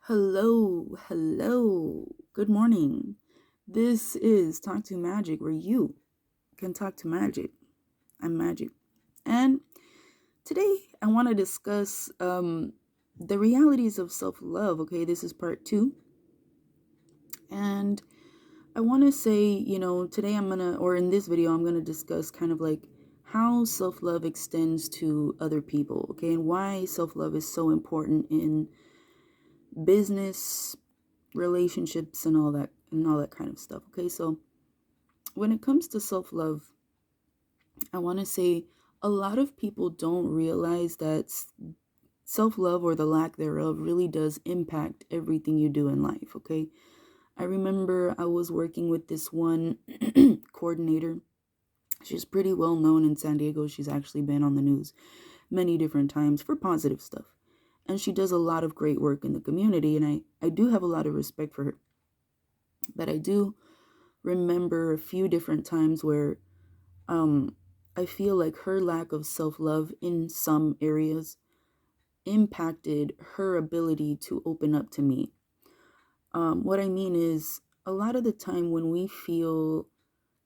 Hello. Good morning. This is Talk to Magic, where you can talk to magic. I'm Magic. And today I want to discuss the realities of self love. Okay, this is part two. And I want to say, today or in this video, I'm going to discuss kind of like how self love extends to other people. Okay, and why self love is so important in business, relationships, and all that kind of stuff. Okay, so when it comes to self-love, I want to say a lot of people don't realize that self-love, or the lack thereof, really does impact everything you do in life. Okay, I remember I was working with this one coordinator. She's pretty well known in San Diego. She's actually been on the news many different times for positive stuff, and she does a lot of great work in the community, and I do have a lot of respect for her. But I do remember a few different times where um, I feel like her lack of self-love in some areas impacted her ability to open up to me. What I mean is, a lot of the time when we feel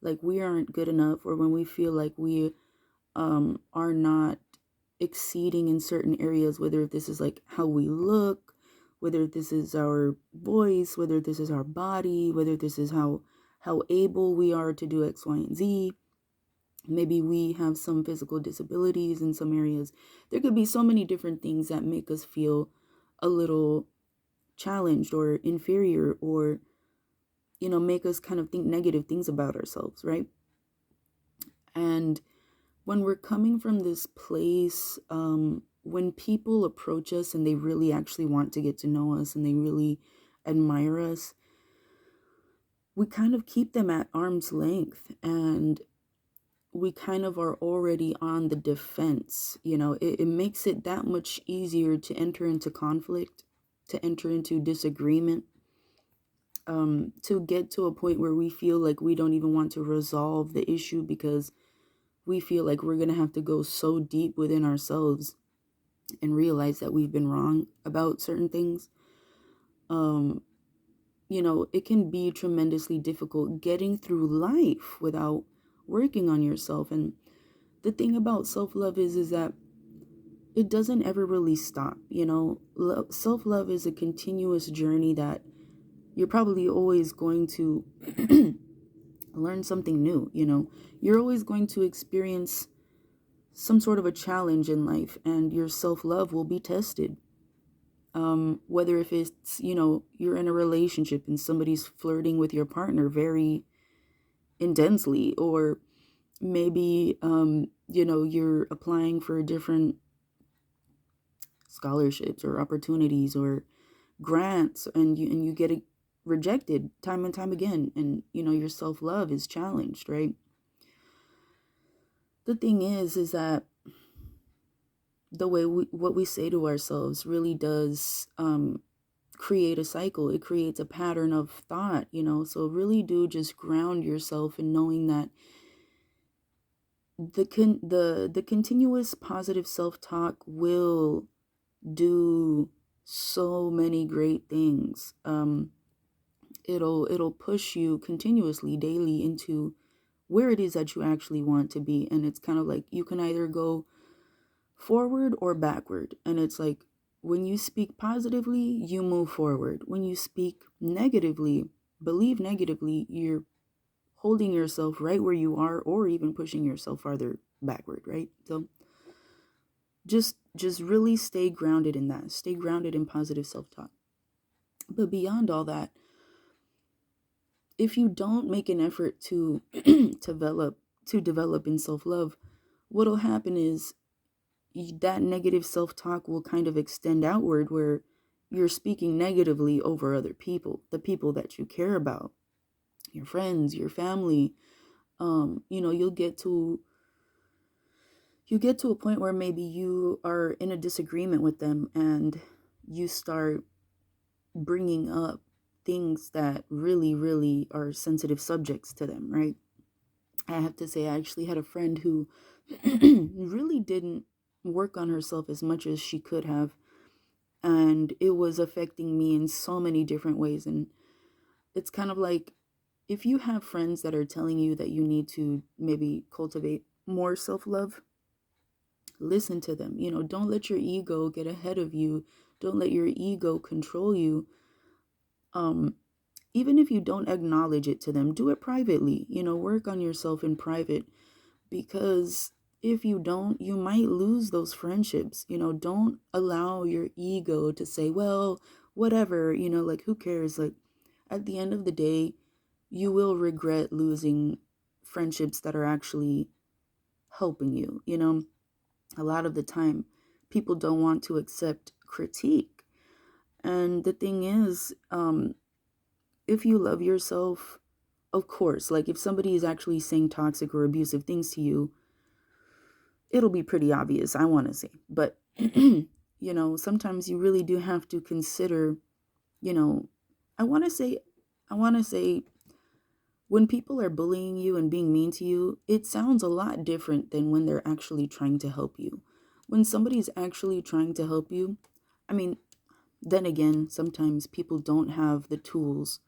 like we aren't good enough, or when we feel like we are not exceeding in certain areas, whether this is like how we look, whether this is our voice, whether this is our body, whether this is how able we are to do X, Y, and Z. Maybe we have some physical disabilities in some areas. There could be so many different things that make us feel a little challenged or inferior, or make us kind of think negative things about ourselves, right? And when we're coming from this place, when people approach us and they really actually want to get to know us and they really admire us, we kind of keep them at arm's length, and we kind of are already on the defense. It makes it that much easier to enter into conflict, to enter into disagreement, to get to a point where we feel like we don't even want to resolve the issue, because we feel like we're going to have to go so deep within ourselves and realize that we've been wrong about certain things. It can be tremendously difficult getting through life without working on yourself. And the thing about self-love is that it doesn't ever really stop. Self-love is a continuous journey that you're probably always going to learn something new. You're always going to experience some sort of a challenge in life, and your self-love will be tested. Whether if it's, you're in a relationship and somebody's flirting with your partner very intensely, or maybe, you're applying for different scholarships or opportunities or grants, and you get it rejected time and time again, and your self-love is challenged, right? The thing is that the way what we say to ourselves really does create a cycle. It creates a pattern of thought, so really do just ground yourself in knowing that the continuous positive self-talk will do so many great things. It'll push you continuously, daily, into where it is that you actually want to be. And it's kind of like you can either go forward or backward. And it's like, when you speak positively, you move forward. When you speak negatively, believe negatively, you're holding yourself right where you are, or even pushing yourself farther backward, right? So just really stay grounded in that. Stay grounded in positive self-talk. But beyond all that, if you don't make an effort to develop in self-love, what'll happen is that negative self-talk will kind of extend outward, where you're speaking negatively over other people, the people that you care about, your friends, your family. You get to a point where maybe you are in a disagreement with them, and you start bringing up things that really, really are sensitive subjects to them, right? I have to say, I actually had a friend who really didn't work on herself as much as she could have. and it was affecting me in so many different ways. And it's kind of like, if you have friends that are telling you that you need to maybe cultivate more self-love, listen to them. Don't let your ego get ahead of you. Don't let your ego control you. um Even if you don't acknowledge it to them, do it privately. Work on yourself in private, because if you don't, you might lose those friendships. Don't allow your ego to say, well, whatever, like, who cares? Like, at the end of the day, you will regret losing friendships that are actually helping you. A lot of the time, people don't want to accept critique. And the thing is, if you love yourself, of course, like, if somebody is actually saying toxic or abusive things to you, it'll be pretty obvious, I want to say. But, sometimes you really do have to consider, you know, I want to say, I want to say, when people are bullying you and being mean to you, it sounds a lot different than when they're actually trying to help you. When somebody's actually trying to help you, I mean, then again, sometimes people don't have the tools,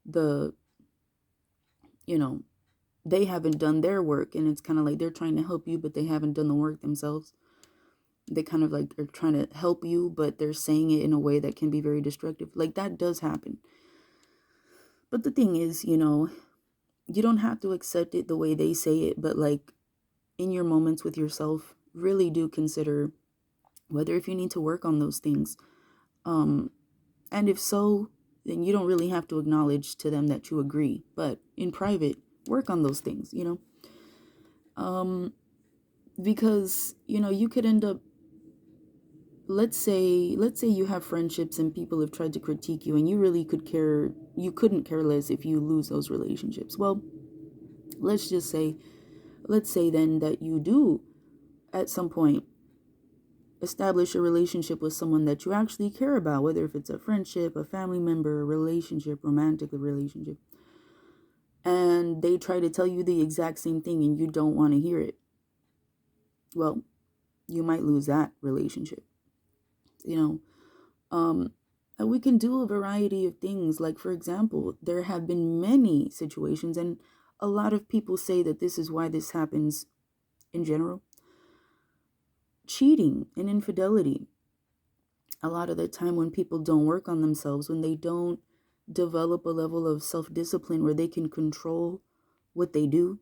the, you know, they haven't done their work, and it's kind of like they're trying to help you, but they haven't done the work themselves. They kind of like are trying to help you, but they're saying it in a way that can be very destructive. Like, that does happen. But the thing is, you don't have to accept it the way they say it, but like, in your moments with yourself, really do consider whether if you need to work on those things. And if so, then you don't really have to acknowledge to them that you agree. But in private, work on those things, because, you could end up, let's say you have friendships and people have tried to critique you, and you couldn't care less if you lose those relationships. Well, let's just say, let's say then that you do at some point establish a relationship with someone that you actually care about, whether if it's a friendship, a family member, a relationship, romantic relationship, and they try to tell you the exact same thing and you don't want to hear it. Well, you might lose that relationship. And we can do a variety of things. Like, for example, there have been many situations, and a lot of people say that this is why this happens in general. Cheating and infidelity. A lot of the time, when people don't work on themselves, when they don't develop a level of self-discipline where they can control what they do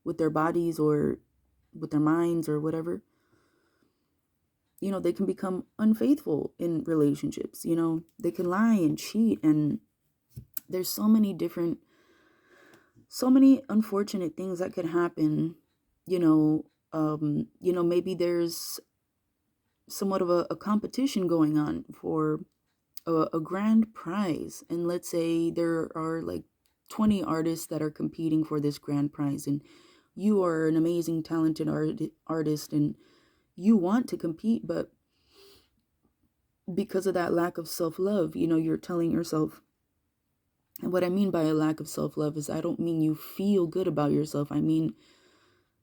with their bodies or with their minds or whatever, they can become unfaithful in relationships. They can lie and cheat, and there's so many unfortunate things that could happen. Maybe there's somewhat of a competition going on for a grand prize, and let's say there are like 20 artists that are competing for this grand prize, and you are an amazing talented artist, and you want to compete, but because of that lack of self-love, you're telling yourself, and what I mean by a lack of self-love is, I don't mean you feel good about yourself. I mean,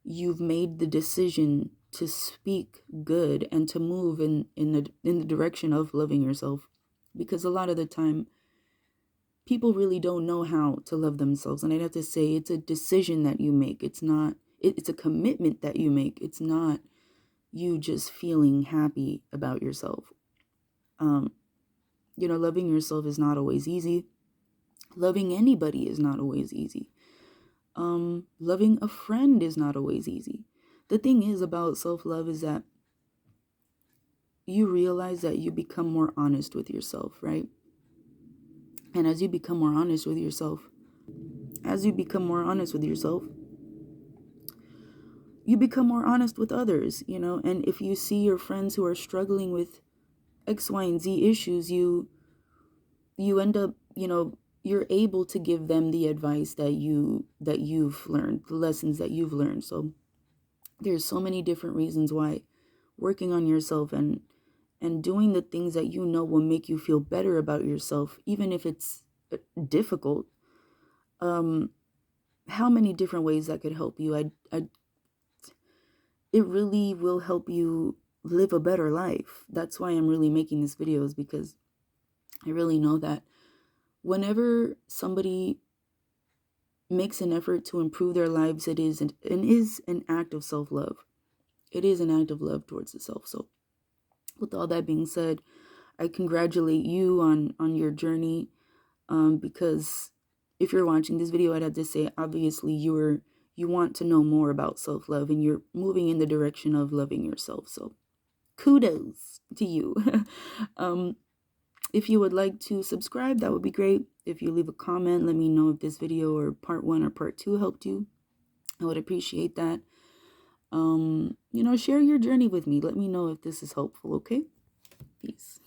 you've made the decision to speak good and to move in the direction of loving yourself. Because a lot of the time, people really don't know how to love themselves. And I'd have to say, it's a decision that you make. It's a commitment that you make. It's not you just feeling happy about yourself. Loving yourself is not always easy. Loving anybody is not always easy. Loving a friend is not always easy. The thing is about self-love is that you realize that you become more honest with yourself, right? And as you become more honest with yourself, you become more honest with others, and if you see your friends who are struggling with X, Y, and Z issues, you end up, you're able to give them the advice that you've learned, the lessons that you've learned. So there's so many different reasons why working on yourself and doing the things that will make you feel better about yourself, even if it's difficult, how many different ways that could help you. It really will help you live a better life. That's why I'm really making these videos, because I really know that whenever somebody makes an effort to improve their lives, it is an act of self-love. It is an act of love towards the self. So with all that being said, I congratulate you on your journey, because if you're watching this video, I'd have to say, obviously you want to know more about self-love, and you're moving in the direction of loving yourself. So kudos to you. um, if you would like to subscribe, that would be great. If you leave a comment, let me know if this video or part 1 or part 2 helped you. I would appreciate that. Share your journey with me. Let me know if this is helpful, okay? Peace.